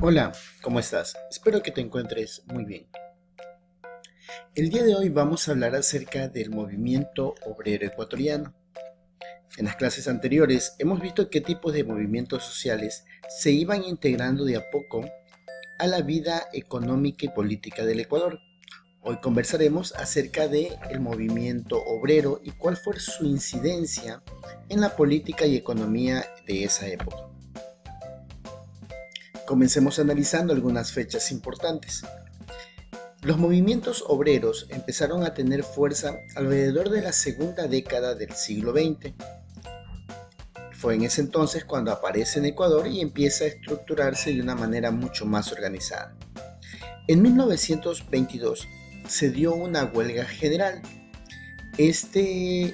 Hola, ¿cómo estás? Espero que te encuentres muy bien. El día de hoy vamos a hablar acerca del movimiento obrero ecuatoriano. En las clases anteriores hemos visto qué tipos de movimientos sociales se iban integrando de a poco a la vida económica y política del Ecuador. Hoy conversaremos acerca del movimiento obrero y cuál fue su incidencia en la política y economía de esa época. Comencemos analizando algunas fechas importantes. Los movimientos obreros empezaron a tener fuerza alrededor de la segunda década del siglo XX. Fue en ese entonces cuando aparece en Ecuador y empieza a estructurarse de una manera mucho más organizada. En 1922 se dio una huelga general. Este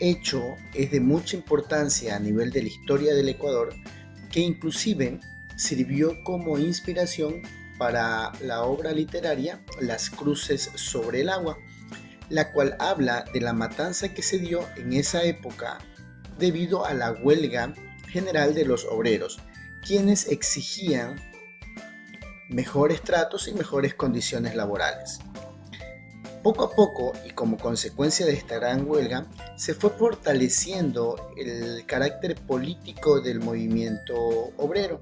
hecho es de mucha importancia a nivel de la historia del Ecuador, que inclusive sirvió como inspiración para la obra literaria Las cruces sobre el agua, la cual habla de la matanza que se dio en esa época debido a la huelga general de los obreros, quienes exigían mejores tratos y mejores condiciones laborales. Poco a poco, y como consecuencia de esta gran huelga, se fue fortaleciendo el carácter político del movimiento obrero.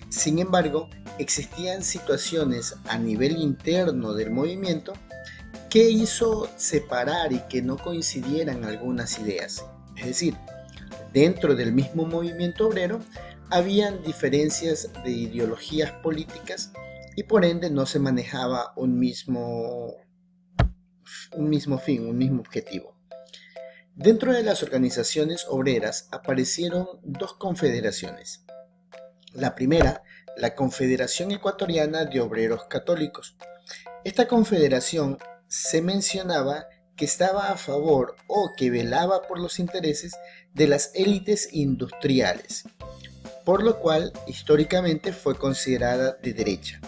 Sin embargo, existían situaciones a nivel interno del movimiento que hizo separar y que no coincidieran algunas ideas. Es decir, dentro del mismo movimiento obrero habían diferencias de ideologías políticas y por ende no se manejaba un mismo fin, un mismo objetivo. Dentro de las organizaciones obreras aparecieron dos confederaciones. La primera, la Confederación Ecuatoriana de Obreros Católicos. Esta confederación se mencionaba que estaba a favor o que velaba por los intereses de las élites industriales, por lo cual históricamente fue considerada de derecha,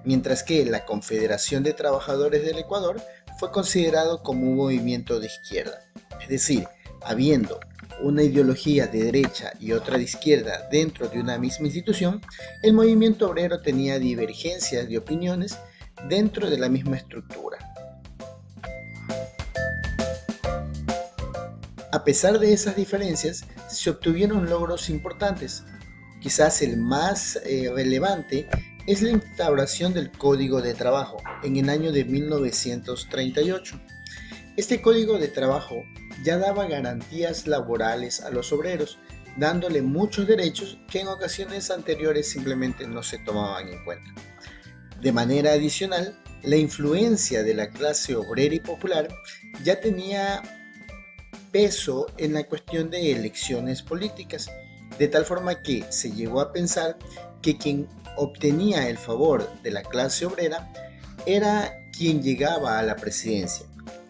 mientras que la Confederación de Trabajadores del Ecuador fue considerado como un movimiento de izquierda. Es decir, habiendo una ideología de derecha y otra de izquierda dentro de una misma institución, el movimiento obrero tenía divergencias de opiniones dentro de la misma estructura. A pesar de esas diferencias, se obtuvieron logros importantes. Quizás el más relevante es la instauración del Código de Trabajo en el año de 1938. Este Código de Trabajo ya daba garantías laborales a los obreros, dándole muchos derechos que en ocasiones anteriores simplemente no se tomaban en cuenta. De manera adicional, la influencia de la clase obrera y popular ya tenía peso en la cuestión de elecciones políticas, de tal forma que se llegó a pensar que quien obtenía el favor de la clase obrera era quien llegaba a la presidencia.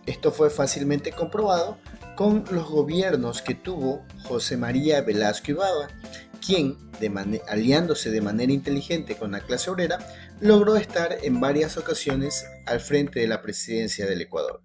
Esto fue fácilmente comprobado con los gobiernos que tuvo José María Velasco Ibarra, quien, aliándose de manera inteligente con la clase obrera, logró estar en varias ocasiones al frente de la presidencia del Ecuador.